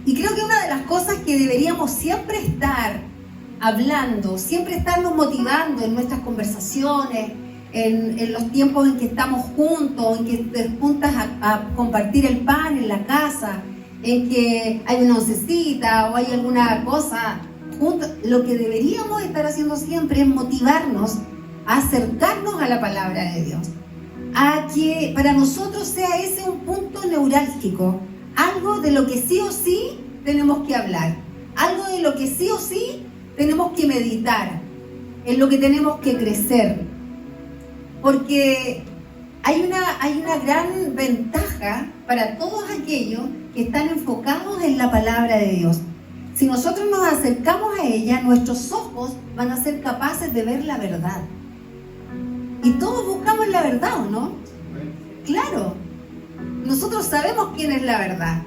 Y creo que una de las cosas que deberíamos siempre estar hablando, siempre estarnos motivando en nuestras conversaciones, en los tiempos en que estamos juntos, en que te juntas a compartir el pan en la casa, en que hay una oncecita o hay alguna cosa juntos, lo que deberíamos estar haciendo siempre es motivarnos a acercarnos a la palabra de Dios, a que para nosotros sea ese un punto neurálgico, algo de lo que sí o sí tenemos que hablar, algo de lo que sí o sí tenemos que meditar, en lo que tenemos que crecer, porque hay una gran ventaja para todos aquellos que están enfocados en la palabra de Dios. Si nosotros nos acercamos a ella, nuestros ojos van a ser capaces de ver la verdad. Y todos buscamos la verdad, ¿o no? Claro, nosotros sabemos quién es la verdad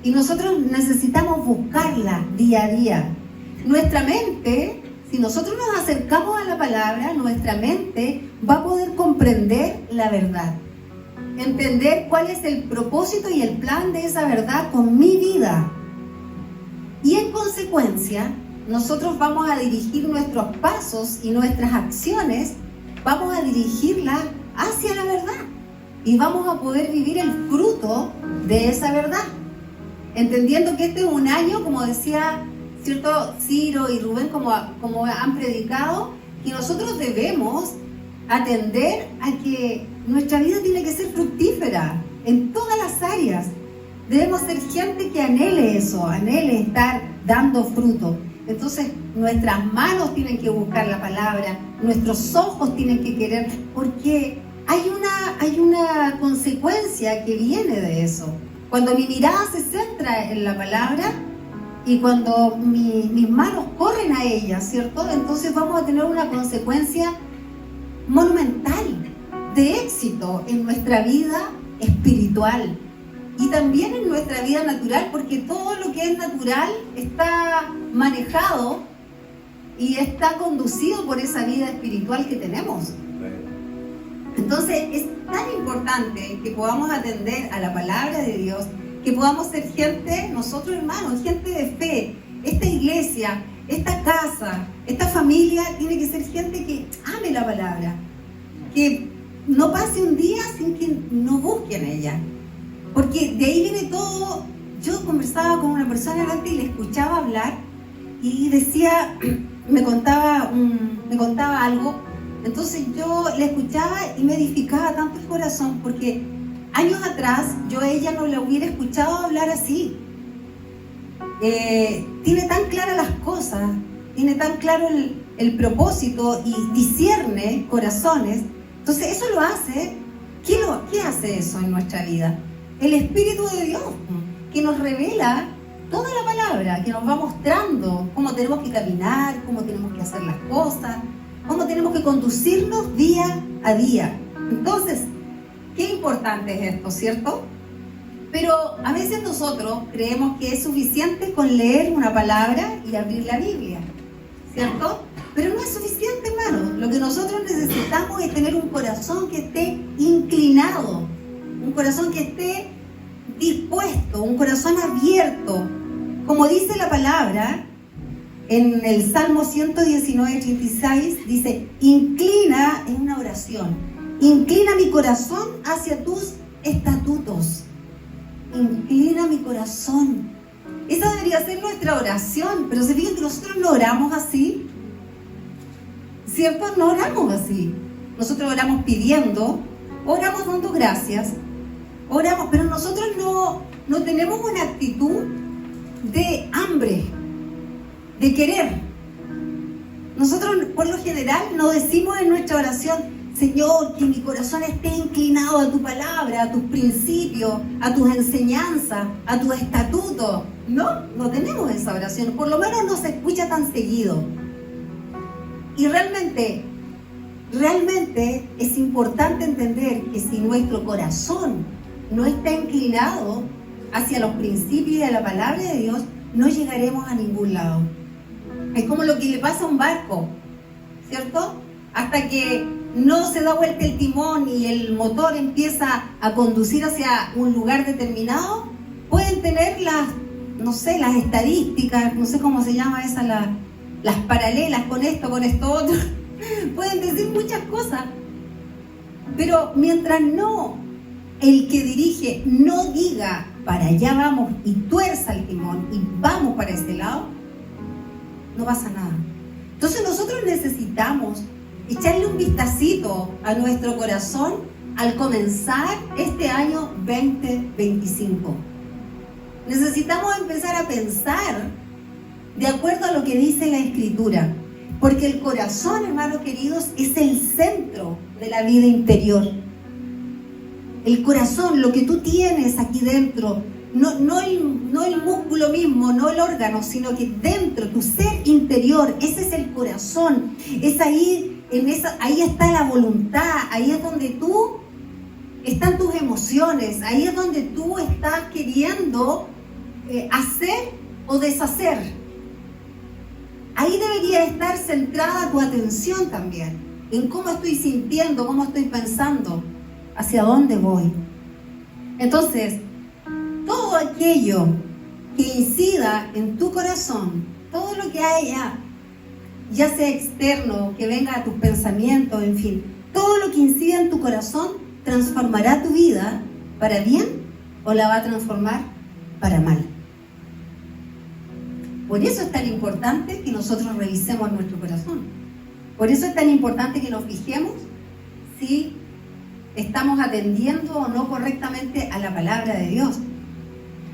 y nosotros necesitamos buscarla día a día. Nuestra mente, si nosotros nos acercamos a la palabra, nuestra mente va a poder comprender la verdad, entender cuál es el propósito y el plan de esa verdad con mi vida. Y en consecuencia, nosotros vamos a dirigir nuestros pasos y nuestras acciones, vamos a dirigirlas hacia la verdad y vamos a poder vivir el fruto de esa verdad, entendiendo que este es un año, como decía, ¿cierto? Ciro y Rubén, como han predicado, que nosotros debemos atender a que nuestra vida tiene que ser fructífera en todas las áreas. Debemos ser gente que anhele eso, anhele estar dando fruto. Entonces, nuestras manos tienen que buscar la palabra, nuestros ojos tienen que querer, porque hay una consecuencia que viene de eso. Cuando mi mirada se centra en la palabra y cuando mis manos corren a ella, ¿cierto? Entonces vamos a tener una consecuencia monumental de éxito en nuestra vida espiritual y también en nuestra vida natural, porque todo lo que es natural está manejado y está conducido por esa vida espiritual que tenemos. Entonces es tan importante que podamos atender a la palabra de Dios, que podamos ser gente, nosotros hermanos, gente de fe. Esta iglesia, esta casa, esta familia tiene que ser gente que ame la palabra, que no pase un día sin que no busquen ella, porque de ahí viene todo. Yo conversaba con una persona antes y le escuchaba hablar y decía, me contaba algo, entonces yo le escuchaba y me edificaba tanto el corazón, porque años atrás yo a ella no la hubiera escuchado hablar así. Tiene tan claras las cosas, tiene tan claro el propósito y discierne corazones. Entonces eso lo hace. ¿Qué hace eso en nuestra vida? El Espíritu de Dios, que nos revela toda la palabra, que nos va mostrando cómo tenemos que caminar, cómo tenemos que hacer las cosas, cómo tenemos que conducirnos día a día. Entonces, qué importante es esto, ¿cierto? Pero a veces nosotros creemos que es suficiente con leer una palabra y abrir la Biblia, ¿cierto? Pero no es suficiente, hermano. Lo que nosotros necesitamos es tener un corazón que esté inclinado, un corazón que esté dispuesto, un corazón abierto. Como dice la palabra en el Salmo 119:36, dice, inclina, en una oración, inclina mi corazón hacia tus estatutos. Inclina mi corazón. Esa debería ser nuestra oración, pero se fijan que nosotros no oramos así, ¿cierto? No oramos así. Nosotros oramos pidiendo, oramos dando gracias, oramos, pero nosotros no tenemos una actitud de hambre, de querer. Nosotros por lo general no decimos en nuestra oración, Señor, que mi corazón esté inclinado a tu palabra, a tus principios, a tus enseñanzas, a tus estatutos. No tenemos esa oración, por lo menos no se escucha tan seguido. Y realmente es importante entender que si nuestro corazón no está inclinado hacia los principios y a la palabra de Dios, no llegaremos a ningún lado. Es como lo que le pasa a un barco, ¿cierto? Hasta que no se da vuelta el timón y el motor empieza a conducir hacia un lugar determinado, pueden pueden tener no sé, las estadísticas, no sé cómo se llama esa, las paralelas con esto otro. Pueden decir muchas cosas. Pero mientras el que dirige no diga para allá vamos y tuerza el timón y vamos para ese lado, no pasa nada. Entonces nosotros necesitamos echarle un vistacito a nuestro corazón al comenzar este año 2025. Necesitamos empezar a pensar de acuerdo a lo que dice la Escritura, porque el corazón, hermanos queridos, es el centro de la vida interior. El corazón, lo que tú tienes aquí dentro, no el músculo mismo, no el órgano, sino que dentro, tu ser interior, ese es el corazón. Es ahí, ahí está la voluntad, ahí es donde están tus emociones, ahí es donde tú estás queriendo hacer o deshacer. Ahí debería estar centrada tu atención también, en cómo estoy sintiendo, cómo estoy pensando, hacia dónde voy. Entonces, todo aquello que incida en tu corazón, todo lo que haya, ya sea externo, que venga a tus pensamientos, en fin, todo lo que incida en tu corazón transformará tu vida para bien o la va a transformar para mal. Por eso es tan importante que nosotros revisemos nuestro corazón. Por eso es tan importante que nos fijemos si estamos atendiendo o no correctamente a la palabra de Dios.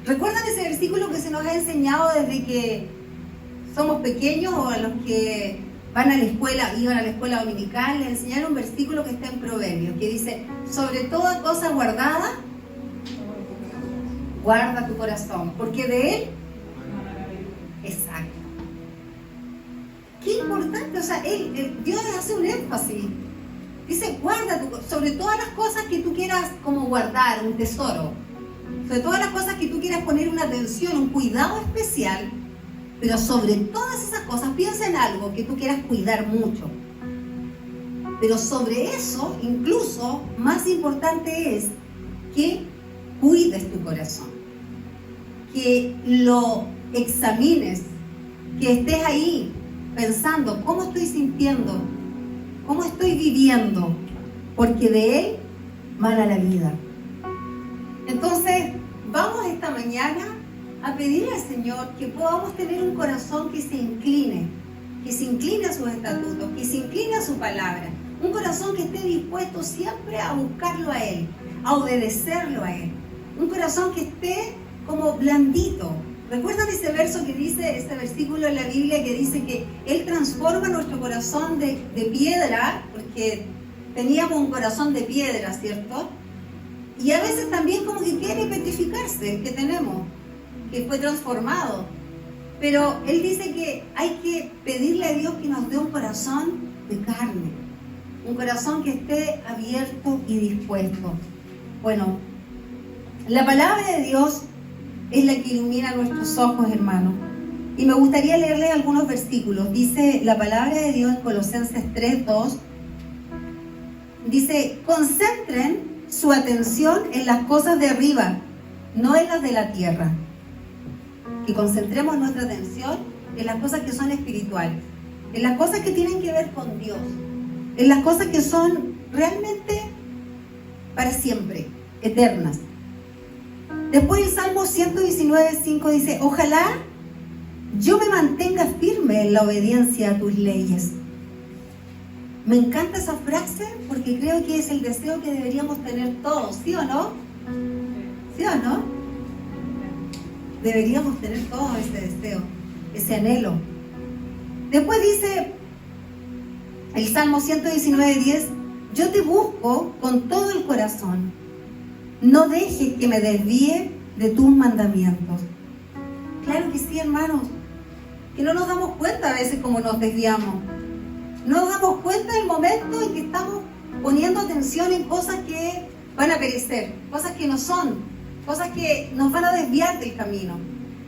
¿Recuerdan ese versículo que se nos ha enseñado desde que somos pequeños, o a los que iban a la escuela dominical? Les enseñaron un versículo que está en Proverbios, que dice: sobre toda cosa guardada, guarda tu corazón, porque de él... Exacto. Qué importante, o sea, Dios hace un énfasis. Dice, guarda sobre todas las cosas que tú quieras como guardar, un tesoro. Sobre todas las cosas que tú quieras poner una atención, un cuidado especial. Pero sobre todas esas cosas, piensa en algo que tú quieras cuidar mucho. Pero sobre eso, incluso, más importante es que cuides tu corazón. Que lo examines, que estés ahí pensando cómo estoy sintiendo, cómo estoy viviendo, porque de él mana la vida. Entonces, vamos esta mañana a pedirle al Señor que podamos tener un corazón que se incline a sus estatutos, que se incline a su palabra, un corazón que esté dispuesto siempre a buscarlo a Él, a obedecerlo a Él, un corazón que esté como blandito. ¿Recuerdan ese verso que dice, ese versículo en la Biblia que dice que Él transforma nuestro corazón de piedra, porque teníamos un corazón de piedra, ¿cierto? Y a veces también como que quiere petrificarse, que tenemos, que fue transformado. Pero Él dice que hay que pedirle a Dios que nos dé un corazón de carne, un corazón que esté abierto y dispuesto. Bueno, la palabra de Dios es la que ilumina nuestros ojos, hermanos. Y me gustaría leerles algunos versículos. Dice la palabra de Dios en Colosenses 3:2. Dice, concentren su atención en las cosas de arriba, no en las de la tierra. Que concentremos nuestra atención en las cosas que son espirituales, en las cosas que tienen que ver con Dios, en las cosas que son realmente para siempre, eternas. Después el Salmo 119:5 dice, ojalá yo me mantenga firme en la obediencia a tus leyes. Me encanta esa frase porque creo que es el deseo que deberíamos tener todos, ¿sí o no? ¿Sí o no? Deberíamos tener todos ese deseo, ese anhelo. Después dice el Salmo 119:10, yo te busco con todo el corazón. No dejes que me desvíe de tus mandamientos. Claro que sí, hermanos, que no nos damos cuenta a veces cómo nos desviamos. No nos damos cuenta del momento en que estamos poniendo atención en cosas que van a perecer, cosas que no son, cosas que nos van a desviar del camino.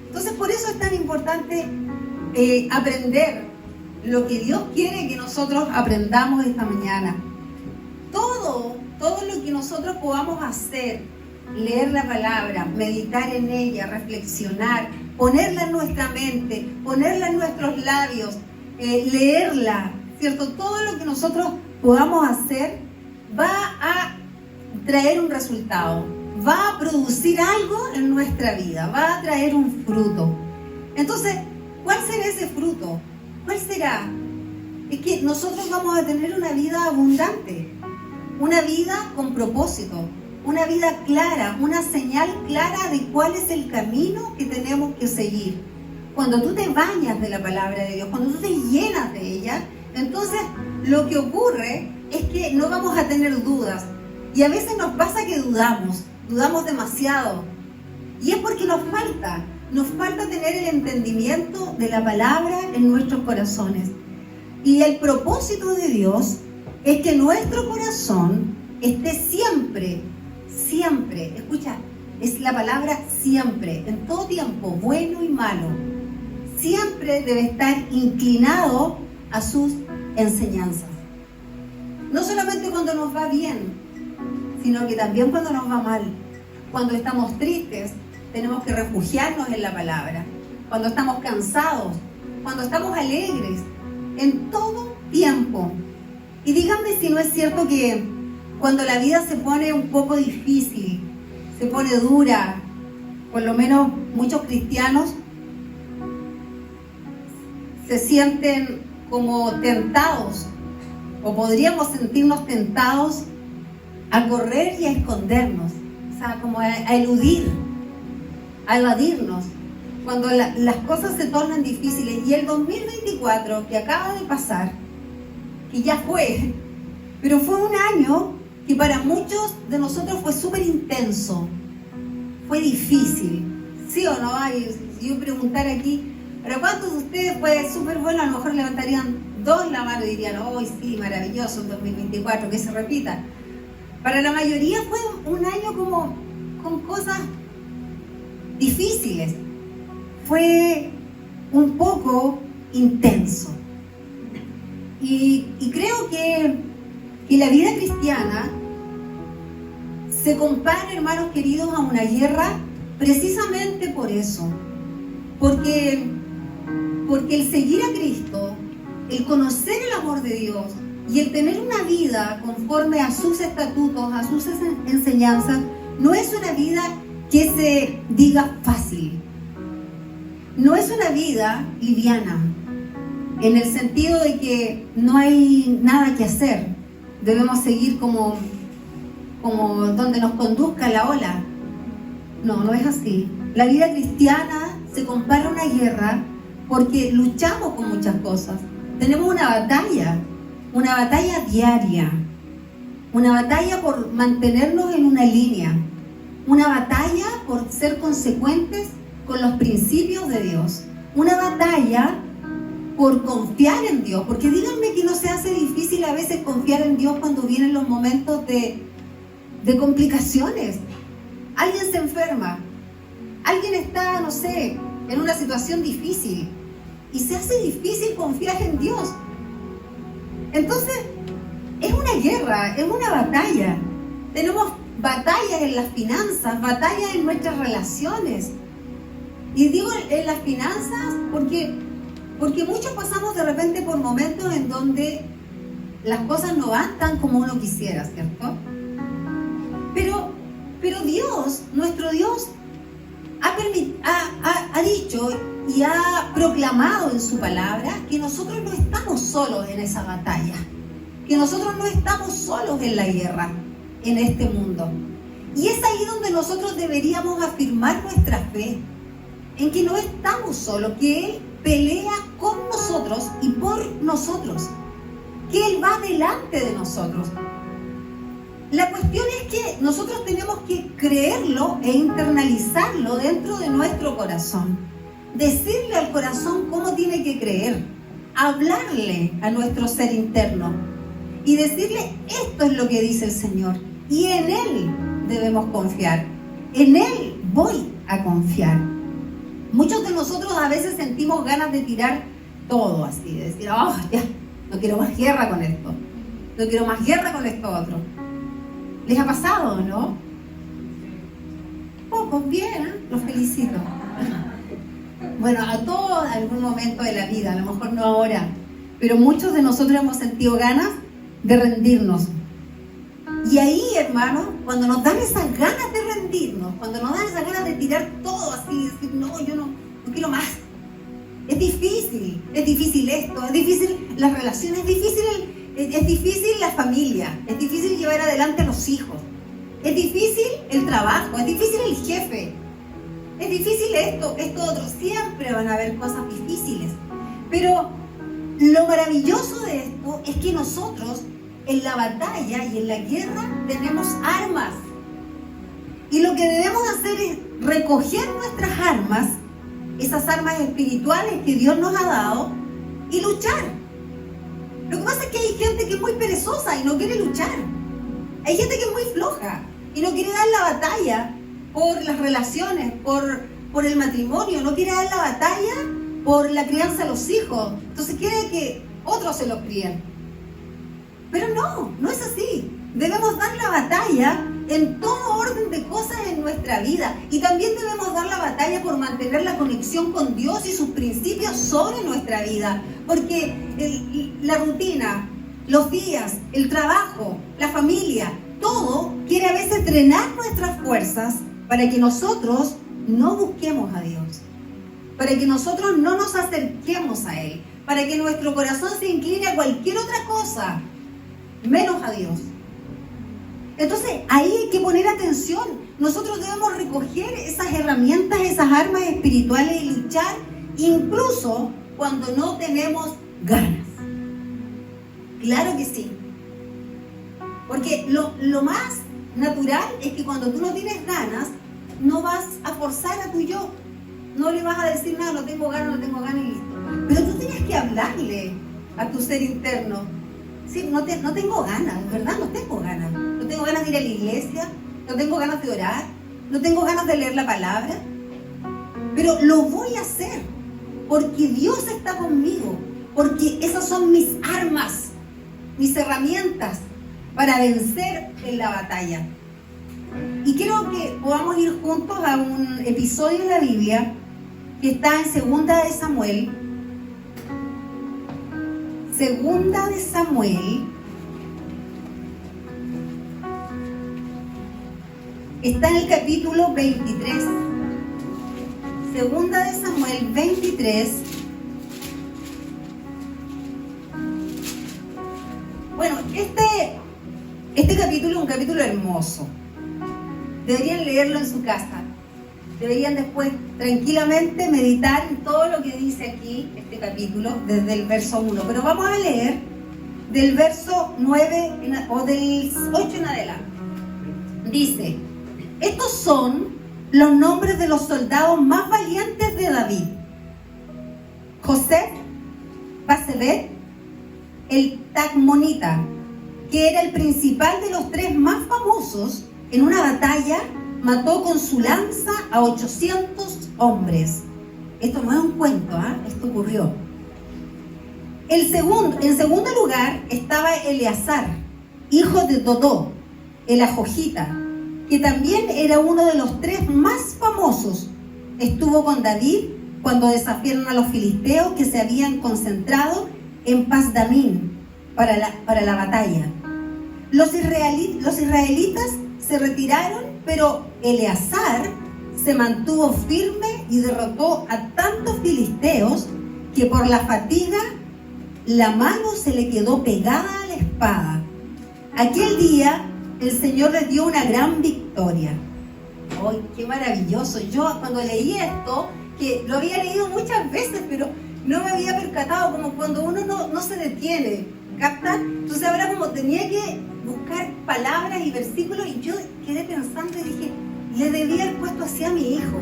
Entonces, por eso es tan importante aprender lo que Dios quiere que nosotros aprendamos esta mañana. Todo lo que nosotros podamos hacer leer la palabra, meditar en ella, reflexionar, ponerla en nuestra mente, ponerla en nuestros labios, leerla, ¿cierto? Todo lo que nosotros podamos hacer va a traer un resultado, va a producir algo en nuestra vida, va a traer un fruto. Entonces, ¿cuál será ese fruto? ¿Cuál será? Es que nosotros vamos a tener una vida abundante, una vida con propósito, una vida clara, una señal clara de cuál es el camino que tenemos que seguir. Cuando tú te bañas de la palabra de Dios, cuando tú te llenas de ella, entonces lo que ocurre es que no vamos a tener dudas. Y a veces nos pasa que dudamos demasiado. Y es porque nos falta tener el entendimiento de la palabra en nuestros corazones. Y el propósito de Dios es que nuestro corazón esté siempre, escucha, es la palabra siempre, en todo tiempo, bueno y malo, siempre debe estar inclinado a sus enseñanzas. No solamente cuando nos va bien, sino que también cuando nos va mal. Cuando estamos tristes, tenemos que refugiarnos en la palabra. Cuando estamos cansados, cuando estamos alegres, en todo tiempo. Y díganme si no es cierto que cuando la vida se pone un poco difícil, se pone dura, por lo menos muchos cristianos se sienten como tentados, o podríamos sentirnos tentados a correr y a escondernos, o sea, como a eludir, a evadirnos, cuando las cosas se tornan difíciles. Y el 2024 que acaba de pasar, que ya fue, pero fue un año que para muchos de nosotros fue súper intenso, fue difícil, ¿sí o no? Si yo preguntara aquí, ¿para cuántos de ustedes fue súper bueno? A lo mejor levantarían dos la mano y dirían, oh sí, maravilloso el 2024, que se repita. Para la mayoría fue un año como con cosas difíciles, fue un poco intenso. Y creo que la vida cristiana se compara, hermanos queridos, a una guerra precisamente por eso. Porque el seguir a Cristo, el conocer el amor de Dios y el tener una vida conforme a sus estatutos, a sus enseñanzas, no es una vida que se diga fácil. No es una vida liviana, en el sentido de que no hay nada que hacer. Debemos seguir como donde nos conduzca la ola. No es así. La vida cristiana se compara a una guerra porque luchamos con muchas cosas. Tenemos una batalla diaria, una batalla por mantenernos en una línea, una batalla por ser consecuentes con los principios de Dios, una batalla por confiar en Dios, porque díganme que no se hace difícil a veces confiar en Dios cuando vienen los momentos de complicaciones. Alguien se enferma, alguien está, no sé, en una situación difícil y se hace difícil confiar en Dios. Entonces, es una guerra, es una batalla. Tenemos batallas en las finanzas, batallas en nuestras relaciones. Y digo en las finanzas porque muchos pasamos de repente por momentos en donde las cosas no van tan como uno quisiera, ¿cierto? Pero Dios, nuestro Dios, ha dicho y ha proclamado en su palabra que nosotros no estamos solos en esa batalla, que nosotros no estamos solos en la guerra, en este mundo. Y es ahí donde nosotros deberíamos afirmar nuestra fe, en que no estamos solos, que Él pelea con nosotros y por nosotros, que Él va delante de nosotros. La cuestión es que nosotros tenemos que creerlo e internalizarlo dentro de nuestro corazón. Decirle al corazón cómo tiene que creer, hablarle a nuestro ser interno y decirle, esto es lo que dice el Señor y en Él debemos confiar, en Él voy a confiar. Muchos de nosotros a veces sentimos ganas de tirar todo así, de decir, oh, ya, no quiero más guerra con esto, no quiero más guerra con esto otro. ¿Les ha pasado, no? pues bien, ¿eh? Los felicito. Bueno, a todos en algún momento de la vida, a lo mejor no ahora, pero muchos de nosotros hemos sentido ganas de rendirnos. Y ahí, hermanos, cuando nos dan esas ganas de rendirnos, cuando nos dan esas ganas de tirar todo así, decir, no, yo no quiero más. Es difícil esto, es difícil las relaciones, es difícil la familia, es difícil llevar adelante a los hijos, es difícil el trabajo, es difícil el jefe, es difícil esto otro, siempre van a haber cosas difíciles. Pero lo maravilloso de esto es que nosotros en la batalla y en la guerra tenemos armas. Y lo que debemos hacer es recoger nuestras armas, esas armas espirituales que Dios nos ha dado, y luchar. Lo que pasa es que hay gente que es muy perezosa y no quiere luchar. Hay gente que es muy floja y no quiere dar la batalla por las relaciones, por el matrimonio, no quiere dar la batalla por la crianza de los hijos. Entonces quiere que otros se los críen. Pero no es así. Debemos dar la batalla en todo orden de cosas en nuestra vida. Y también debemos dar la batalla por mantener la conexión con Dios y sus principios sobre nuestra vida. Porque la rutina, los días, el trabajo, la familia, todo quiere a veces drenar nuestras fuerzas para que nosotros no busquemos a Dios, para que nosotros no nos acerquemos a Él, para que nuestro corazón se incline a cualquier otra cosa, menos a Dios. Entonces ahí hay que poner atención. Nosotros debemos recoger esas herramientas, esas armas espirituales y luchar incluso cuando no tenemos ganas. Claro que sí. Porque lo más natural es que cuando tú no tienes ganas, no vas a forzar a tu yo. No le vas a decir nada, no tengo ganas y listo. Pero tú tienes que hablarle a tu ser interno. Sí, no tengo ganas, ¿verdad? No tengo ganas. No tengo ganas de ir a la iglesia, no tengo ganas de orar, no tengo ganas de leer la palabra. Pero lo voy a hacer porque Dios está conmigo, porque esas son mis armas, mis herramientas para vencer en la batalla. Y quiero que podamos ir juntos a un episodio de la Biblia que está en Segunda de Samuel. Segunda de Samuel. Está en el capítulo 23. Segunda de Samuel 23. Bueno, este capítulo es un capítulo hermoso. Deberían leerlo en su casa. Deberían después tranquilamente meditar en todo lo que dice aquí este capítulo desde el verso 1. Pero vamos a leer del verso 9 o del 8 en adelante. Dice: estos son los nombres de los soldados más valientes de David: José, Basebet, el Tacmonita, que era el principal de los tres más famosos. En una batalla mató con su lanza a 800 hombres. Esto no es un cuento, esto ocurrió. En segundo lugar estaba Eleazar, hijo de Dodó, el Ajojita, que también era uno de los tres más famosos. Estuvo con David cuando desafiaron a los filisteos que se habían concentrado en Pasdamín para la batalla. Los israelitas se retiraron, pero Eleazar se mantuvo firme y derrotó a tantos filisteos que por la fatiga la mano se le quedó pegada a la espada. Aquel día el Señor les dio una gran victoria. ¡Ay, qué maravilloso! Yo cuando leí esto, que lo había leído muchas veces, pero no me había percatado, como cuando uno no se detiene, ¿captan? Entonces ahora como tenía que buscar palabras y versículos, y yo quedé pensando y dije, le debía haber puesto así a mi hijo.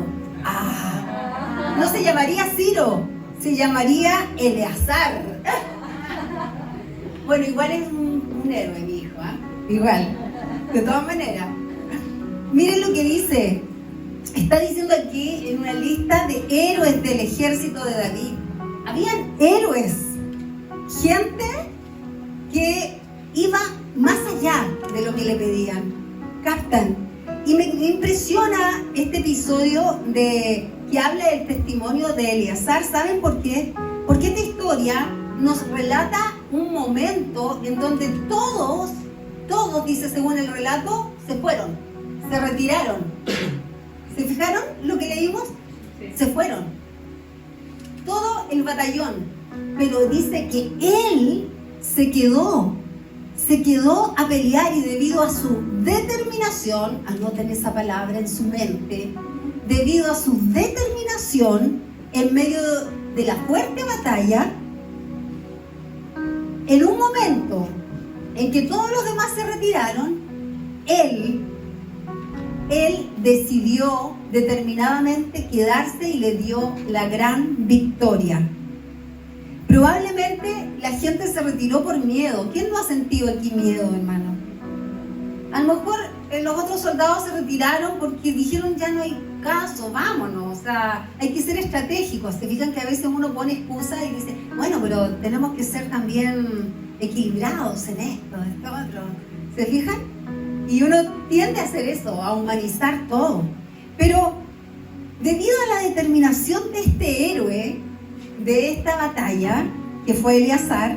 No se llamaría Ciro, se llamaría Eleazar. Bueno, igual es un héroe mi hijo, igual, de todas maneras. Miren lo que dice. Está diciendo aquí en una lista de héroes del ejército de David. Habían héroes, gente que iba más allá de lo que le pedían. ¿Captan? Y me impresiona este episodio que habla del testimonio de Eleazar. ¿Saben por qué? Porque esta historia nos relata un momento en donde todos, dice según el relato, se fueron, se retiraron. ¿Se fijaron lo que leímos? Sí. Se fueron. Todo el batallón. Pero dice que él se quedó a pelear, y debido a su determinación, anoten esa palabra en su mente, debido a su determinación en medio de la fuerte batalla, en un momento en que todos los demás se retiraron, él decidió determinadamente quedarse y le dio la gran victoria. Probablemente la gente se retiró por miedo. ¿Quién no ha sentido aquí miedo, hermano? A lo mejor los otros soldados se retiraron porque dijeron ya no hay caso, vámonos. O sea, hay que ser estratégicos. Se fijan que a veces uno pone excusas y dice, bueno, pero tenemos que ser también equilibrados en esto otro. ¿Se fijan? Y uno tiende a hacer eso, a humanizar todo. Pero debido a la determinación de este héroe de esta batalla, que fue Eleazar,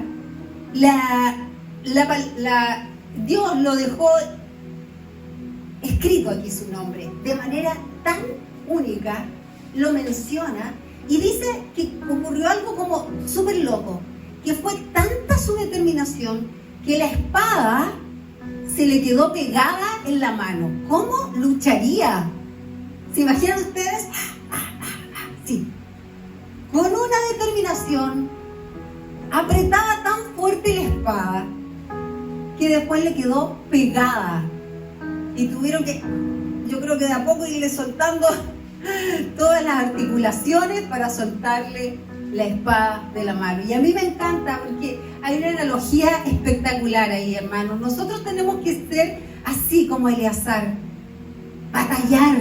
Dios lo dejó escrito aquí su nombre, de manera tan única, lo menciona, y dice que ocurrió algo como súper loco, que fue tanta su determinación que la espada se le quedó pegada en la mano. ¿Cómo lucharía? ¿Se imaginan ustedes? Sí. Con una determinación, apretaba tan fuerte la espada que después le quedó pegada. Y tuvieron que, yo creo que de a poco irle soltando todas las articulaciones para soltarle la espada de la mano. Y a mí me encanta porque hay una analogía espectacular ahí, hermanos. Nosotros tenemos que ser así como Eleazar, batallar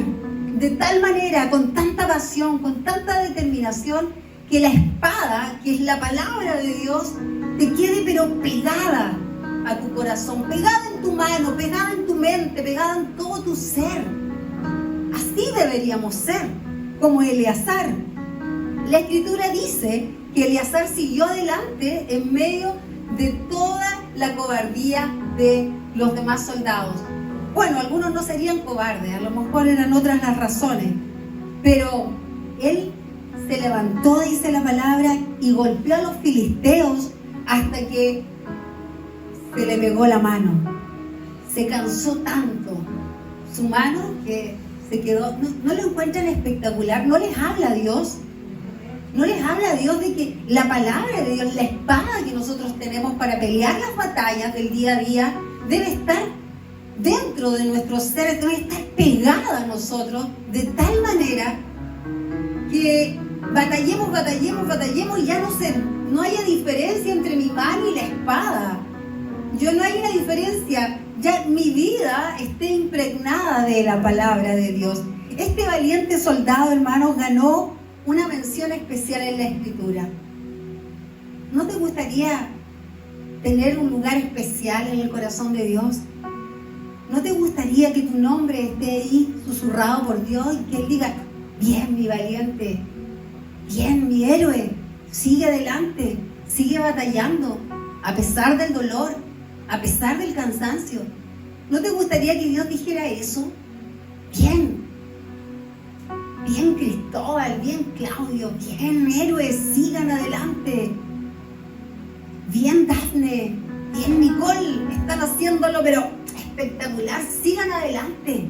de tal manera, con tanta pasión, con tanta determinación, que la espada, que es la palabra de Dios, te quede pero pegada a tu corazón, pegada en tu mano, pegada en tu mente, pegada en todo tu ser. Así deberíamos ser, como Eleazar. La Escritura dice que Eleazar siguió adelante en medio de toda la cobardía de los demás soldados. Bueno, algunos no serían cobardes, a lo mejor eran otras las razones, pero él se levantó, dice la palabra, y golpeó a los filisteos hasta que se le pegó la mano. Se cansó tanto su mano que se quedó. ¿No lo encuentran espectacular? ¿No les habla Dios? ¿No les habla Dios de que la palabra de Dios, la espada que nosotros tenemos para pelear las batallas del día a día, debe estar dentro de nuestro ser, debe estar pegada a nosotros de tal manera que batallemos y ya no haya diferencia entre mi mano y la espada? No hay una diferencia, ya mi vida esté impregnada de la palabra de Dios. Este valiente soldado, hermanos, ganó una mención especial en la Escritura. ¿No te gustaría tener un lugar especial en el corazón de Dios? ¿No te gustaría que tu nombre esté ahí susurrado por Dios y que Él diga, bien mi valiente, bien mi héroe, sigue adelante, sigue batallando, a pesar del dolor, a pesar del cansancio? ¿No te gustaría que Dios dijera eso? Bien Cristóbal, bien Claudio, bien héroes, sigan adelante. Bien Dafne, bien Nicole, están haciéndolo pero espectacular, sigan adelante.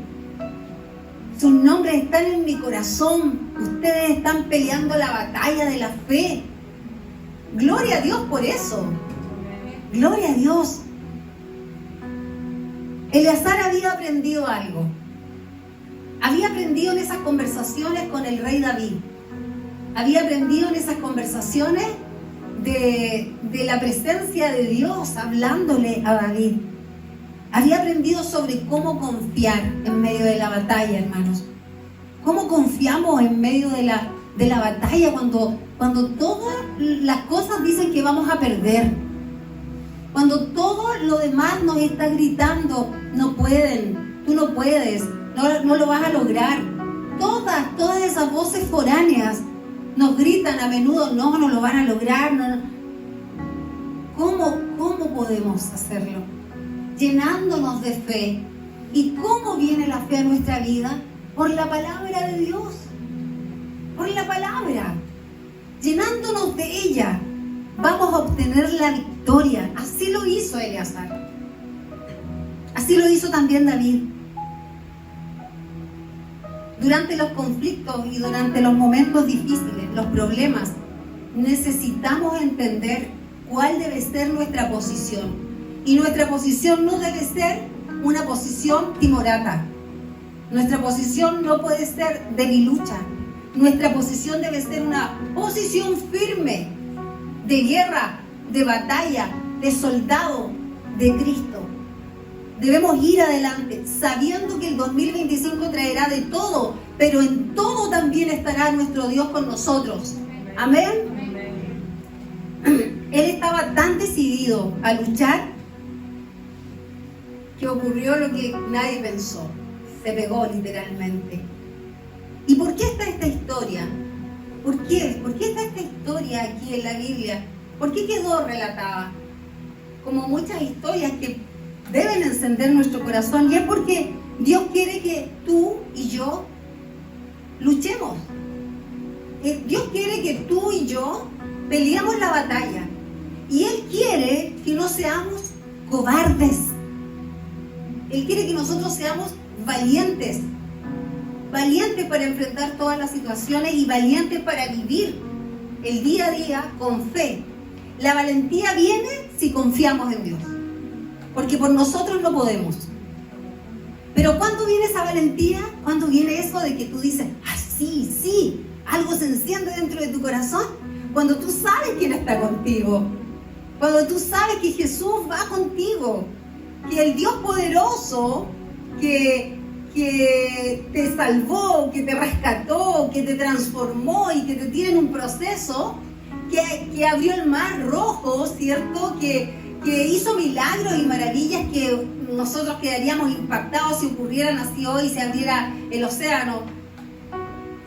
Sus nombres están en mi corazón, ustedes están peleando la batalla de la fe. Gloria a Dios por eso. Gloria a Dios. Eleazar había aprendido algo. Había aprendido en esas conversaciones con el rey David. Había aprendido en esas conversaciones de la presencia de Dios hablándole a David. Había aprendido sobre cómo confiar en medio de la batalla, hermanos. Cómo confiamos en medio de la batalla cuando todas las cosas dicen que vamos a perder. Cuando todo lo demás nos está gritando, no pueden, tú no puedes, no lo vas a lograr. Todas esas voces foráneas nos gritan a menudo, no lo van a lograr. No. ¿Cómo podemos hacerlo? Llenándonos de fe. ¿Y cómo viene la fe a nuestra vida? Por la palabra de Dios. Por la palabra. Llenándonos de ella, vamos a obtener la victoria. Así lo hizo Eleazar. Así lo hizo también David. Durante los conflictos y durante los momentos difíciles, los problemas, necesitamos entender cuál debe ser nuestra posición. Y nuestra posición no debe ser una posición timorata. Nuestra posición no puede ser debilucha. Nuestra posición debe ser una posición firme de guerra, de batalla, de soldado de Cristo. Debemos ir adelante, sabiendo que el 2025 traerá de todo, pero en todo también estará nuestro Dios con nosotros. Amén. Él estaba tan decidido a luchar que ocurrió lo que nadie pensó. Se pegó literalmente. ¿Y por qué está esta historia? ¿Por qué? ¿Por qué está esta historia aquí en la Biblia? ¿Por qué quedó relatada? Como muchas historias que deben encender nuestro corazón, y es porque Dios quiere que tú y yo luchemos. Dios quiere que tú y yo peleemos la batalla. Y Él quiere que no seamos cobardes. Él quiere que nosotros seamos valientes. Valientes para enfrentar todas las situaciones y valientes para vivir el día a día con fe. La valentía viene si confiamos en Dios. Porque por nosotros no podemos. Pero ¿cuándo viene esa valentía? ¿Cuándo viene eso de que tú dices, sí, algo se enciende dentro de tu corazón? Cuando tú sabes quién está contigo. Cuando tú sabes que Jesús va contigo. Que el Dios poderoso que te salvó, que te rescató, que te transformó y que te tiene en un proceso, que abrió el mar rojo, ¿cierto? Que hizo milagros y maravillas que nosotros quedaríamos impactados si ocurrieran así hoy, se abriera el océano.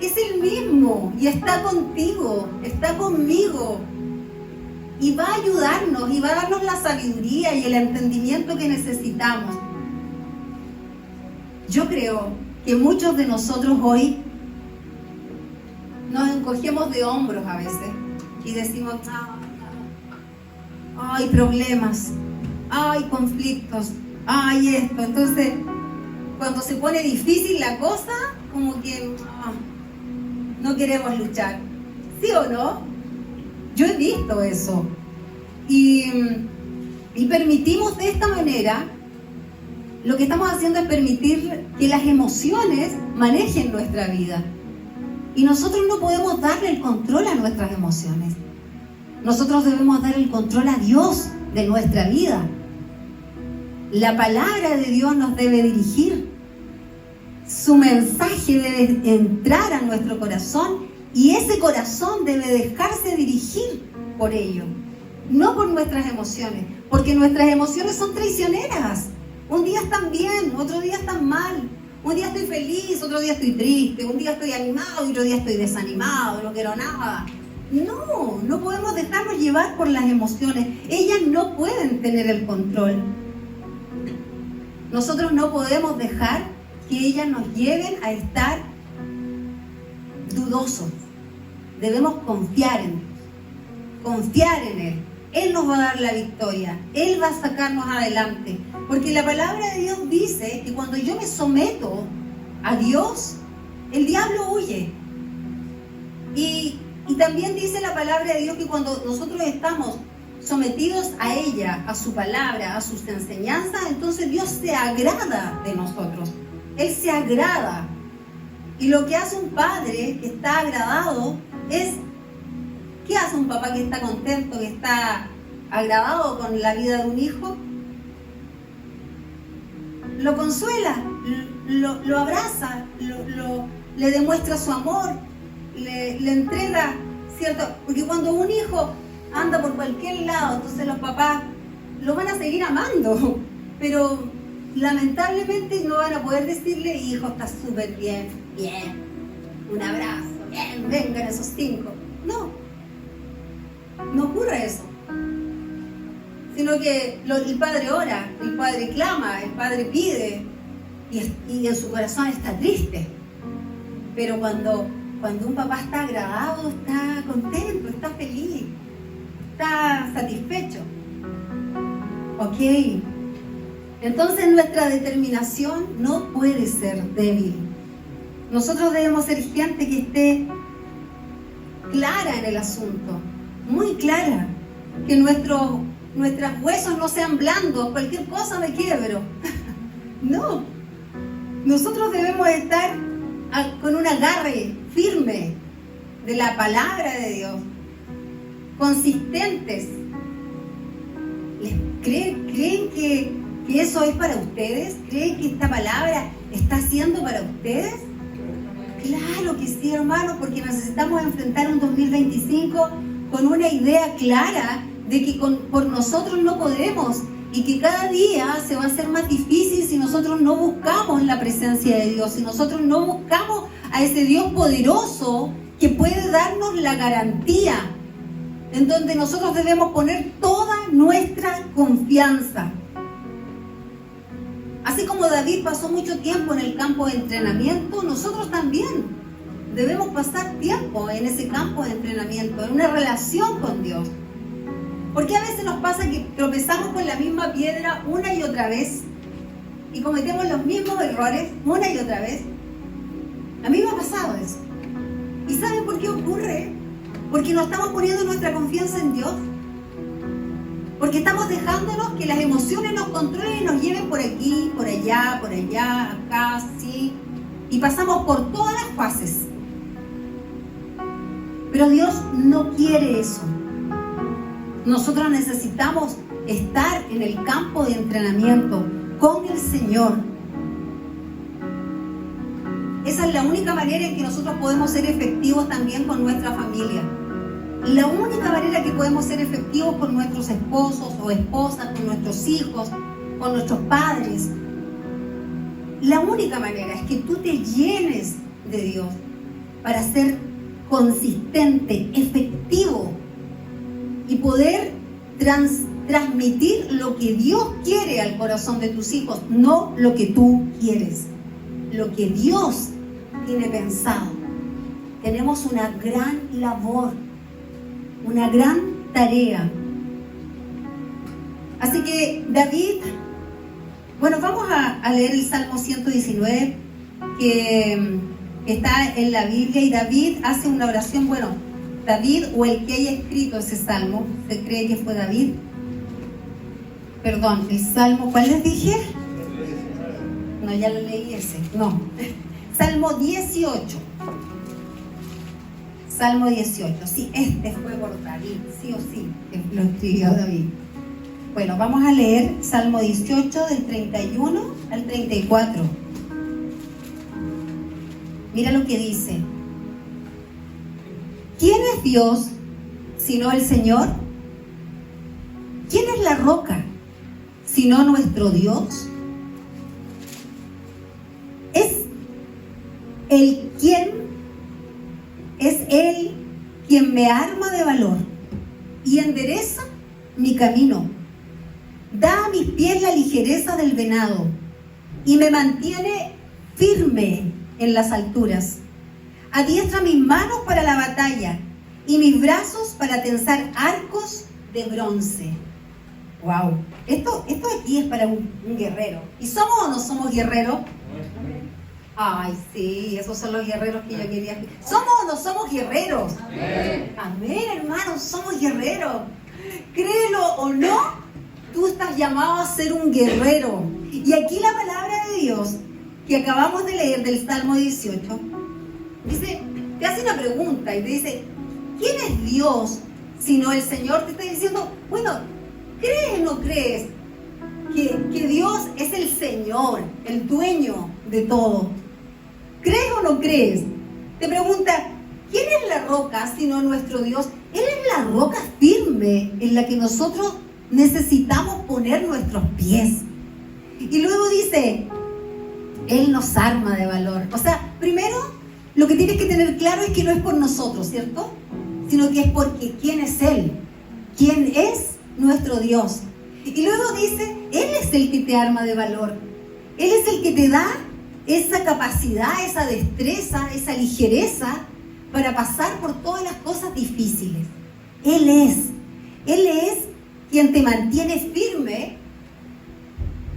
Es el mismo y está contigo, está conmigo. Y va a ayudarnos y va a darnos la sabiduría y el entendimiento que necesitamos. Yo creo que muchos de nosotros hoy nos encogemos de hombros a veces y decimos, hay problemas, hay conflictos, hay esto. Entonces, cuando se pone difícil la cosa, como que no queremos luchar. ¿Sí o no? Yo he visto eso. Y permitimos de esta manera, lo que estamos haciendo es permitir que las emociones manejen nuestra vida. Y nosotros no podemos darle el control a nuestras emociones. Nosotros debemos dar el control a Dios de nuestra vida. La palabra de Dios nos debe dirigir. Su mensaje debe entrar a nuestro corazón y ese corazón debe dejarse dirigir por ello, no por nuestras emociones, porque nuestras emociones son traicioneras. Un día están bien, otro día están mal. Un día estoy feliz, otro día estoy triste. Un día estoy animado y otro día estoy desanimado, no quiero nada. No podemos dejarnos llevar por las emociones. Ellas no pueden tener el control. Nosotros no podemos dejar que ellas nos lleven a estar dudosos. Debemos confiar en Dios, confiar en Él. Él nos va a dar la victoria, Él va a sacarnos adelante. Porque la palabra de Dios dice que cuando yo me someto a Dios, el diablo huye. Y también dice la palabra de Dios que cuando nosotros estamos sometidos a ella, a su palabra, a sus enseñanzas, entonces Dios se agrada de nosotros. Él se agrada. Y lo que hace un padre que está agradado es, ¿qué hace un papá que está contento, que está agradado con la vida de un hijo? Lo consuela, lo abraza, le demuestra su amor, le entrega, ¿cierto? Porque cuando un hijo anda por cualquier lado, entonces los papás lo van a seguir amando, pero lamentablemente no van a poder decirle, hijo, está súper bien, un abrazo, bien, vengan esos 5. No ocurre eso. Sino que el padre ora, el padre clama, el padre pide y en su corazón está triste. Pero cuando un papá está agradado, está contento, está feliz, está satisfecho. Ok. Entonces nuestra determinación no puede ser débil. Nosotros debemos ser gente que esté clara en el asunto, muy clara, que nuestros huesos no sean blandos, cualquier cosa me quiebro. No, nosotros debemos estar con un agarre firme de la palabra de Dios, consistentes. ¿Creen que eso es para ustedes? ¿Creen que esta palabra está siendo para ustedes? Claro que sí, hermano, porque necesitamos enfrentar un 2025 con una idea clara de que por nosotros no podemos y que cada día se va a hacer más difícil si nosotros no buscamos la presencia de Dios, si nosotros no buscamos a ese Dios poderoso que puede darnos la garantía, en donde nosotros debemos poner toda nuestra confianza. Así como David pasó mucho tiempo en el campo de entrenamiento, nosotros también debemos pasar tiempo en ese campo de entrenamiento, en una relación con Dios. Porque a veces nos pasa que tropezamos con la misma piedra una y otra vez y cometemos los mismos errores una y otra vez. A mí me ha pasado eso. ¿Y saben por qué ocurre? Porque no estamos poniendo nuestra confianza en Dios. Porque estamos dejándonos que las emociones nos controlen y nos lleven por aquí, por allá, acá, sí. Y pasamos por todas las fases. Pero Dios no quiere eso. Nosotros necesitamos estar en el campo de entrenamiento con el Señor. Esa es la única manera en que nosotros podemos ser efectivos también con nuestra familia. La única manera que podemos ser efectivos con nuestros esposos o esposas, con nuestros hijos, con nuestros padres. La única manera es que tú te llenes de Dios para ser consistente, efectivo y poder transmitir lo que Dios quiere al corazón de tus hijos, no lo que tú quieres, lo que Dios tiene pensado. Tenemos una gran labor, una gran tarea. Así que David, bueno, vamos a leer el Salmo 119 que está en la Biblia, y David hace una oración. Bueno, David o el que haya escrito ese salmo, se cree que fue David. Perdón, el salmo, ¿cuál les dije? No, ya lo leí ese. No. Salmo 18. Salmo 18. Sí, este fue por David, sí o sí, que lo escribió David. Bueno, vamos a leer Salmo 18 del 31 al 34. Mira lo que dice. ¿Quién es Dios sino el Señor? ¿Quién es la roca sino nuestro Dios? Es Él quien me arma de valor y endereza mi camino. Da a mis pies la ligereza del venado y me mantiene firme en las alturas. Adiestra mis manos para la batalla y mis brazos para tensar arcos de bronce. Wow, esto aquí es para un guerrero. ¿Y somos o no somos guerreros? Ay, sí, esos son los guerreros que yo quería. ¿Somos o no somos guerreros? Amén, hermanos, somos guerreros. Créelo o no, tú estás llamado a ser un guerrero. Y aquí la palabra de Dios que acabamos de leer del Salmo 18 dice, te hace una pregunta y te dice, ¿quién es Dios sino el Señor? Te está diciendo, bueno, ¿crees o no crees que Dios es el Señor, el dueño de todo? ¿Crees o no crees? Te pregunta, ¿quién es la roca sino nuestro Dios? Él es la roca firme en la que nosotros necesitamos poner nuestros pies. Y luego dice, Él nos arma de valor. O sea, primero, lo que tienes que tener claro es que no es por nosotros, ¿cierto? Sino que es porque ¿quién es Él? ¿Quién es nuestro Dios? Y luego dice, Él es el que te arma de valor. Él es el que te da esa capacidad, esa destreza, esa ligereza para pasar por todas las cosas difíciles. Él es quien te mantiene firme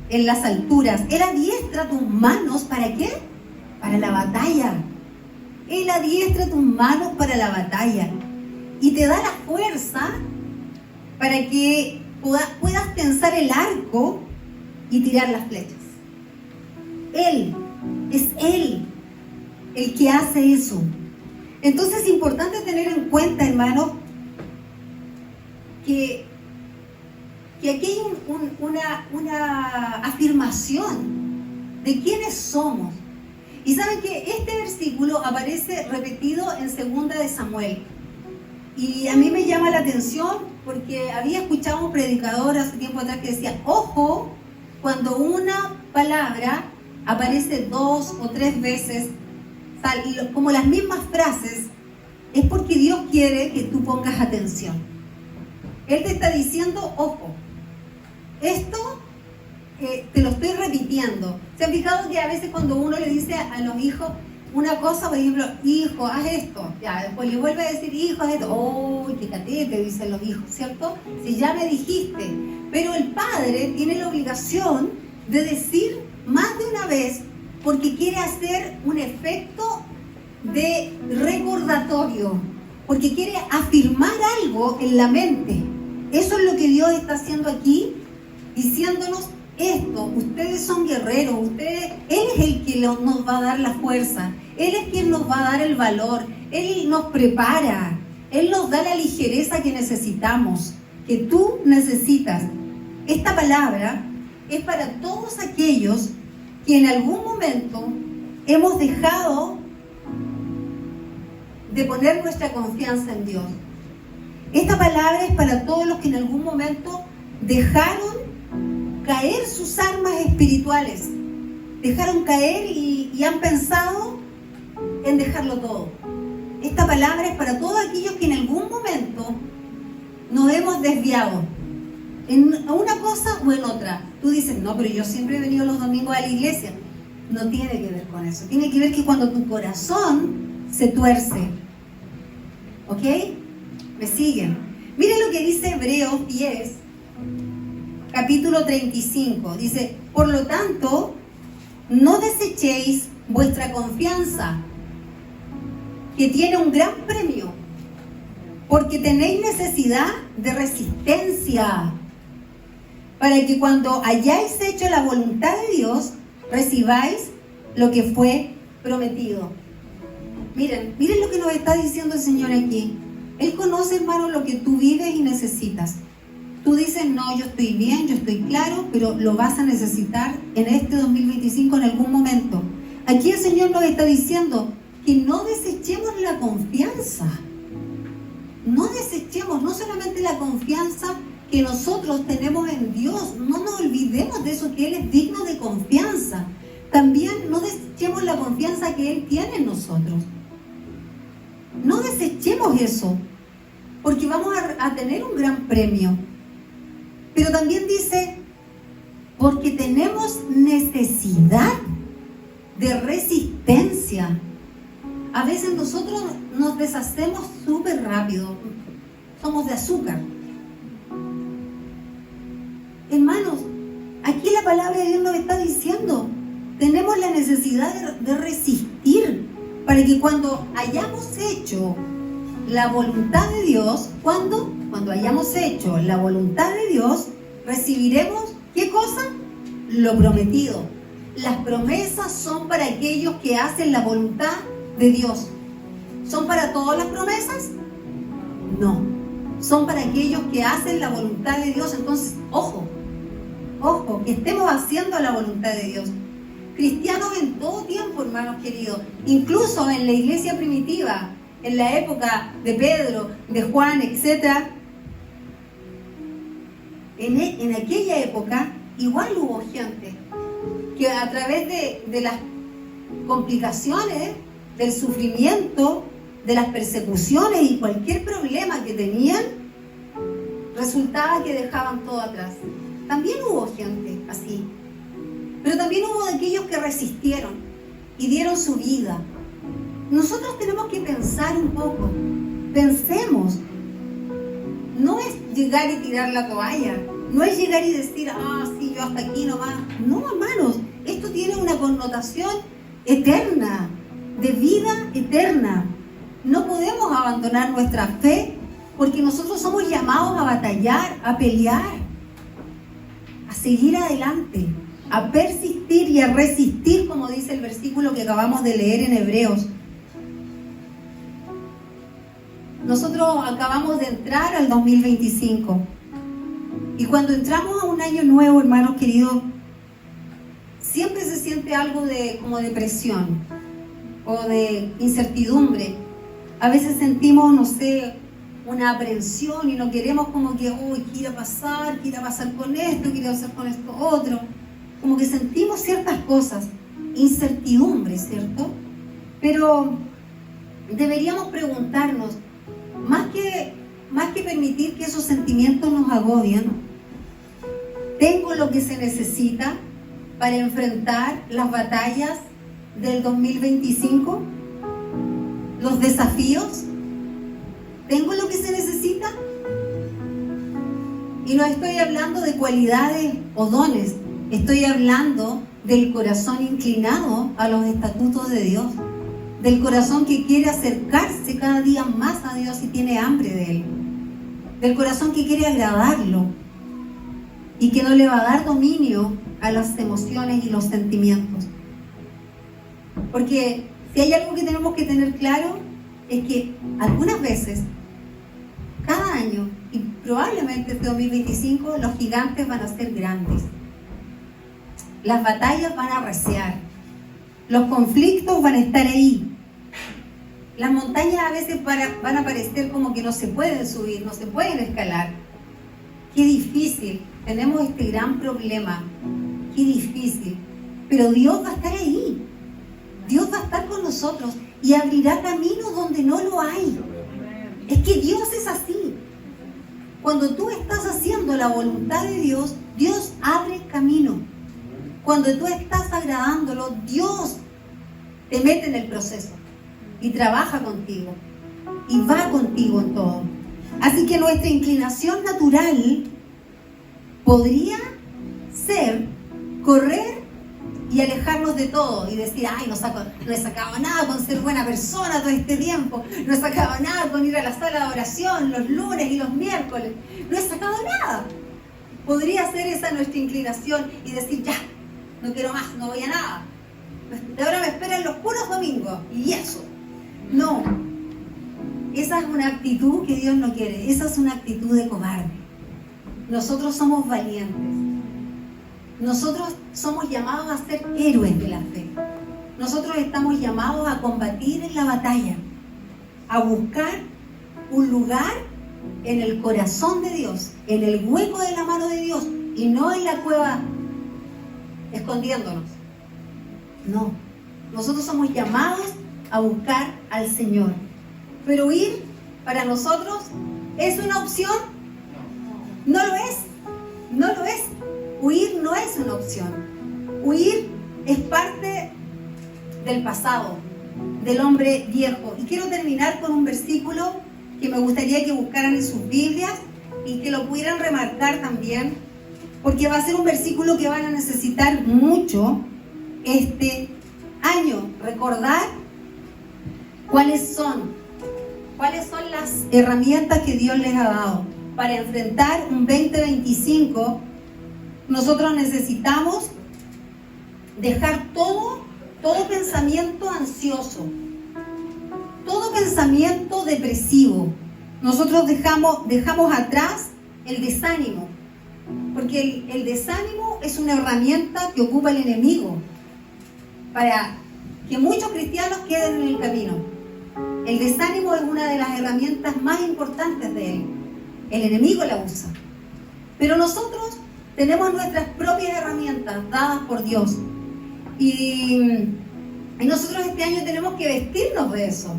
en las alturas. Él adiestra tus manos, ¿para qué? Para la batalla. Él adiestra tus manos para la batalla y te da la fuerza para que puedas tensar el arco y tirar las flechas. Es Él el que hace eso. Entonces es importante tener en cuenta, hermanos, que aquí hay una afirmación de quiénes somos. Y saben que este versículo aparece repetido en 2 de Samuel. Y a mí me llama la atención porque había escuchado a un predicador hace tiempo atrás que decía, ojo, cuando una palabra aparece 2 o 3 veces, como las mismas frases, es porque Dios quiere que tú pongas atención. Él te está diciendo, ojo, esto te lo estoy repitiendo. ¿Se han fijado que a veces cuando uno le dice a los hijos una cosa, por ejemplo, hijo, haz esto, ya, después le vuelve a decir, hijo, haz esto, oh, qué catete, dicen los hijos, ¿cierto? Si ya me dijiste. Pero el padre tiene la obligación de decir más de una vez porque quiere hacer un efecto de recordatorio, porque quiere afirmar algo en la mente. Eso es lo que Dios está haciendo aquí, diciéndonos esto. Ustedes son guerreros, Él es el que nos va a dar la fuerza, Él es quien nos va a dar el valor, Él nos prepara, Él nos da la ligereza que necesitamos, que tú necesitas. Esta palabra es para todos aquellos que en algún momento hemos dejado de poner nuestra confianza en Dios. Esta palabra es para todos los que en algún momento dejaron caer sus armas espirituales, dejaron caer y han pensado en dejarlo todo. Esta palabra es para todos aquellos que en algún momento nos hemos desviado en una cosa o en otra. Tú dices, no, pero yo siempre he venido los domingos a la iglesia. No tiene que ver con eso. Tiene que ver que cuando tu corazón se tuerce. ¿Ok? ¿Me siguen? Miren lo que dice Hebreos 10, capítulo 35. Dice, por lo tanto, no desechéis vuestra confianza, que tiene un gran premio, porque tenéis necesidad de resistencia, para que cuando hayáis hecho la voluntad de Dios, recibáis lo que fue prometido. Miren lo que nos está diciendo el Señor aquí. Él conoce, hermano, lo que tú vives y necesitas. Tú dices, no, yo estoy bien, yo estoy claro, pero lo vas a necesitar en este 2025 en algún momento. Aquí el Señor nos está diciendo que no desechemos la confianza. No desechemos, no solamente la confianza que nosotros tenemos en Dios, no nos olvidemos de eso, que Él es digno de confianza. También no desechemos la confianza que Él tiene en nosotros. No desechemos eso, porque vamos a tener un gran premio. Pero también dice, porque tenemos necesidad de resistencia. A veces nosotros nos deshacemos súper rápido. Somos de azúcar. Hermanos, aquí la palabra de Dios nos está diciendo, tenemos la necesidad de resistir, para que cuando hayamos hecho la voluntad de Dios, cuando hayamos hecho la voluntad de Dios, recibiremos, ¿qué cosa? Lo prometido. Las promesas son para aquellos que hacen la voluntad de Dios. ¿Son para todas las promesas? No. Son para aquellos que hacen la voluntad de Dios. Entonces, ojo, que estemos haciendo la voluntad de Dios. Cristianos en todo tiempo, hermanos queridos, incluso en la iglesia primitiva, en la época de Pedro, de Juan, etc. En aquella época igual hubo gente que a través de las complicaciones, del sufrimiento, de las persecuciones y cualquier problema que tenían, resultaba que dejaban todo atrás. También hubo gente así, pero también hubo aquellos que resistieron y dieron su vida. Nosotros tenemos que pensar un poco, pensemos. No es llegar y tirar la toalla, no es llegar y decir, sí, yo hasta aquí nomás. No, hermanos, esto tiene una connotación eterna, de vida eterna. No podemos abandonar nuestra fe porque nosotros somos llamados a batallar, a pelear, a seguir adelante, a persistir y a resistir, como dice el versículo que acabamos de leer en Hebreos. Nosotros acabamos de entrar al 2025 y cuando entramos a un año nuevo, hermanos queridos, siempre se siente algo como de presión o de incertidumbre. A veces sentimos, no sé, una aprensión y no queremos como que, ¿qué irá a pasar? ¿Qué irá a pasar con esto? ¿Qué irá a pasar con esto otro? Como que sentimos ciertas cosas, incertidumbre, ¿cierto? Pero deberíamos preguntarnos, más que permitir que esos sentimientos nos agobien, ¿tengo lo que se necesita para enfrentar las batallas del 2025? ¿Los desafíos? ¿Tengo lo que se necesita? Y no estoy hablando de cualidades o dones, estoy hablando del corazón inclinado a los estatutos de Dios, del corazón que quiere acercarse cada día más a Dios y tiene hambre de Él, del corazón que quiere agradarlo y que no le va a dar dominio a las emociones y los sentimientos. Porque si hay algo que tenemos que tener claro es que algunas veces, cada año y probablemente este 2025, los gigantes van a ser grandes, las batallas van a arreciar, los conflictos van a estar ahí. Las montañas a veces van a parecer como que no se pueden subir, no se pueden escalar. Qué difícil, tenemos este gran problema, qué difícil. Pero Dios va a estar ahí, Dios va a estar con nosotros y abrirá caminos donde no lo hay. Es que Dios es así. Cuando tú estás haciendo la voluntad de Dios, Dios abre camino. Cuando tú estás agradándolo, Dios te mete en el proceso y trabaja contigo y va contigo en todo. Así que nuestra inclinación natural podría ser correr y alejarnos de todo y decir, no he sacado nada con ser buena persona todo este tiempo, no he sacado nada con ir a la sala de oración los lunes y los miércoles, no he sacado nada. Podría ser esa nuestra inclinación y decir, ya, no quiero más, no voy a nada. De ahora me esperan los puros domingos y eso. No, esa es una actitud que Dios no quiere, esa es una actitud de cobarde. Nosotros somos valientes, nosotros somos llamados a ser héroes de la fe, nosotros estamos llamados a combatir en la batalla, a buscar un lugar en el corazón de Dios, en el hueco de la mano de Dios y no en la cueva escondiéndonos. No, nosotros somos llamados a buscar al Señor. Pero huir para nosotros ¿es una opción? No lo es, no lo es. Huir no es una opción. Huir es parte del pasado, del hombre viejo. Y quiero terminar con un versículo que me gustaría que buscaran en sus Biblias y que lo pudieran remarcar también, porque va a ser un versículo que van a necesitar mucho este año. Recordar cuáles son las herramientas que Dios les ha dado para enfrentar un 2025. Nosotros necesitamos dejar todo pensamiento ansioso, todo pensamiento depresivo. Nosotros dejamos atrás el desánimo, porque el desánimo es una herramienta que ocupa el enemigo para que muchos cristianos queden en el camino. El desánimo es una de las herramientas más importantes de él. El enemigo la usa. Pero nosotros Tenemos nuestras propias herramientas dadas por Dios. Y nosotros este año tenemos que vestirnos de eso.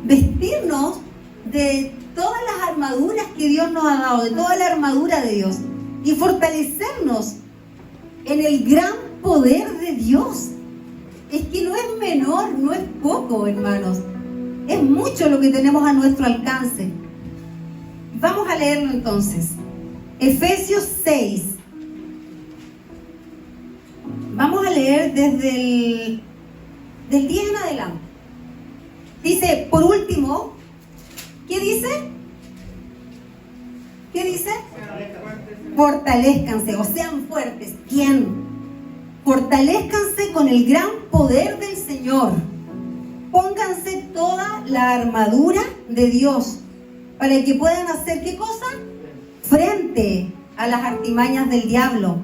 Vestirnos de todas las armaduras que Dios nos ha dado, de toda la armadura de Dios. Y fortalecernos en el gran poder de Dios. Es que no es menor, no es poco, hermanos. Es mucho lo que tenemos a nuestro alcance. Vamos a leerlo entonces. Efesios 6. Vamos a leer desde del 10 en adelante. Dice, por último, ¿qué dice? ¿Qué dice? Fortalezcanse o sean fuertes. ¿Quién? Fortalezcanse con el gran poder del Señor. Pónganse toda la armadura de Dios para que puedan hacer ¿qué cosa? Frente a las artimañas del diablo.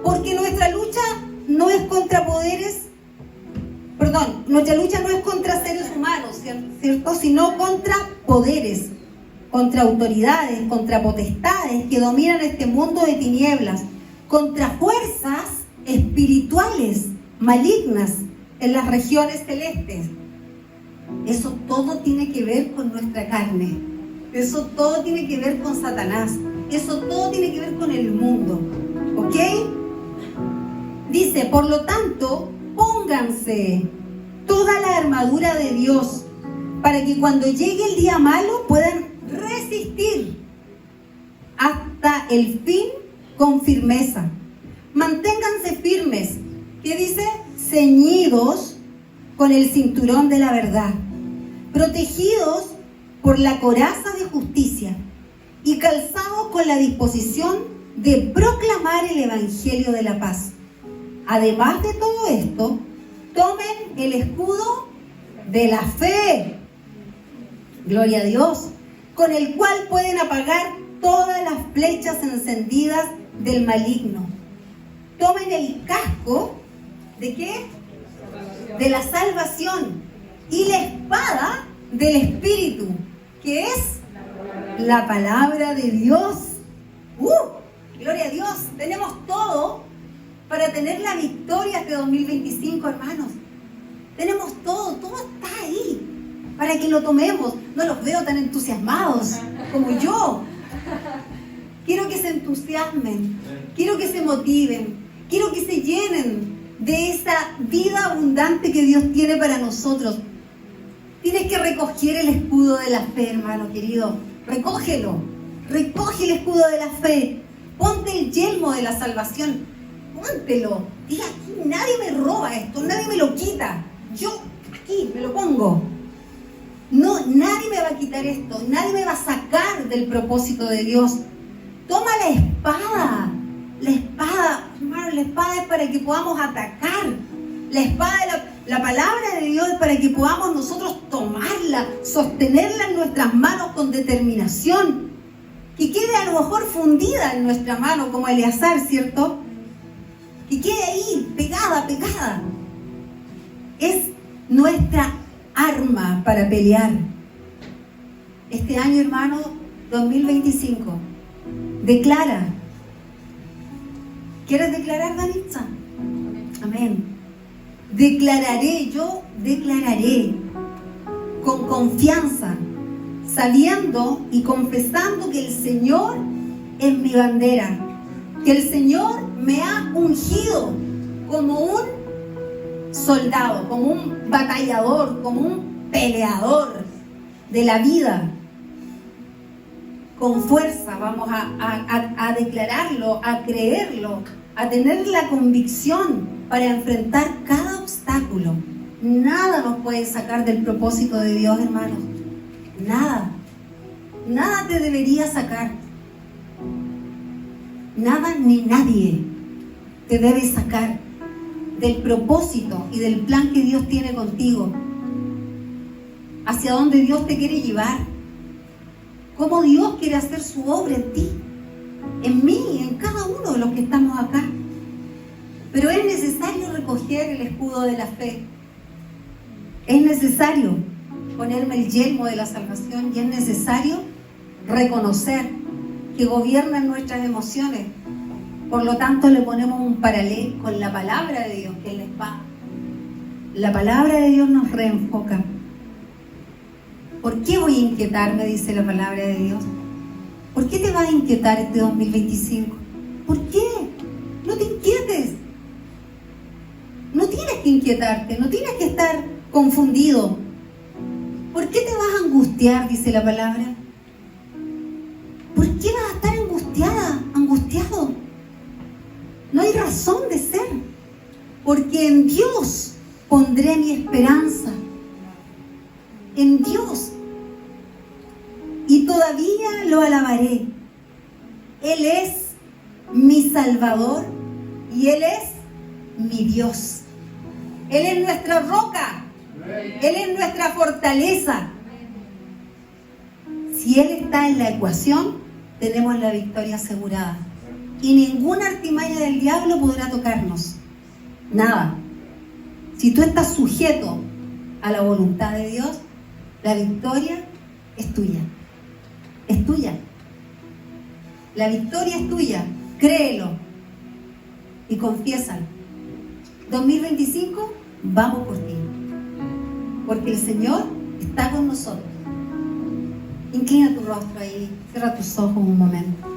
Porque nuestra lucha no es contra nuestra lucha no es contra seres humanos, ¿cierto? Sino contra poderes, contra autoridades, contra potestades que dominan este mundo de tinieblas, contra fuerzas espirituales malignas en las regiones celestes. Eso todo tiene que ver con nuestra carne. Eso todo tiene que ver con Satanás. Eso todo tiene que ver con el mundo. ¿Ok? Dice, por lo tanto, pónganse toda la armadura de Dios para que cuando llegue el día malo puedan resistir hasta el fin con firmeza. Manténganse firmes. ¿Qué dice? Ceñidos con el cinturón de la verdad, protegidos por la coraza de justicia y calzados con la disposición de proclamar el evangelio de la paz. Además de todo esto, tomen el escudo de la fe, gloria a Dios, con el cual pueden apagar todas las flechas encendidas del maligno. Tomen el casco, ¿de qué? De la salvación y la espada del Espíritu, que es la palabra de Dios. Gloria a Dios, tenemos todo para tener la victoria este 2025, hermanos. Tenemos todo está ahí para que lo tomemos. No los veo tan entusiasmados como yo. Quiero que se entusiasmen, quiero que se motiven, quiero que se llenen de esa vida abundante que Dios tiene para nosotros. Tienes que recoger el escudo de la fe, hermano querido. Recógelo, recoge el escudo de la fe. Ponte el yelmo de la salvación. Póntelo. Diga, aquí nadie me roba esto, nadie me lo quita. Yo aquí me lo pongo. No, nadie me va a quitar esto, nadie me va a sacar del propósito de Dios. Toma la espada. La espada, hermano, la espada es para que podamos atacar. La espada, la palabra de Dios es para que podamos nosotros tomarla, sostenerla en nuestras manos con determinación. Que quede a lo mejor fundida en nuestra mano como Eleazar, ¿cierto? Que quede ahí, pegada. Es nuestra arma para pelear. Este año, hermano, 2025, declara. ¿Quieres declarar, Danitza? Amén. Yo declararé con confianza, sabiendo y confesando que el Señor es mi bandera, que el Señor me ha ungido como un soldado, como un batallador, como un peleador de la vida. Con fuerza vamos a declararlo, a creerlo, a tener la convicción para enfrentar cada obstáculo. Nada nos puede sacar del propósito de Dios, hermanos. Nada te debería sacar. Nada ni nadie te debe sacar del propósito y del plan que Dios tiene contigo. Hacia dónde Dios te quiere llevar. Cómo Dios quiere hacer su obra en ti, en mí, en cada uno de los que estamos acá. Pero es necesario recoger el escudo de la fe. Es necesario ponerme el yelmo de la salvación y es necesario reconocer que gobiernan nuestras emociones. Por lo tanto, le ponemos un paralelo con la palabra de Dios, que es la espada. La palabra de Dios nos reenfoca. ¿Por qué voy a inquietarme? Dice la palabra de Dios. ¿Por qué te vas a inquietar este 2025? ¿Por qué? No te inquietes. No tienes que inquietarte, no tienes que estar confundido. ¿Por qué te vas a angustiar? Dice la palabra. ¿Por qué vas a estar angustiada, angustiado? No hay razón de ser. Porque en Dios pondré mi esperanza. En Dios. Y todavía lo alabaré. Él es mi Salvador y Él es mi Dios. Él es nuestra roca. Él es nuestra fortaleza. Si Él está en la ecuación, tenemos la victoria asegurada. Y ninguna artimaña del diablo podrá tocarnos. Nada. Si tú estás sujeto a la voluntad de Dios, la victoria es tuya. Es tuya. La victoria es tuya. Créelo y confiésalo. 2025, vamos por ti. Porque el Señor está con nosotros. Inclina tu rostro ahí. Cierra tus ojos un momento.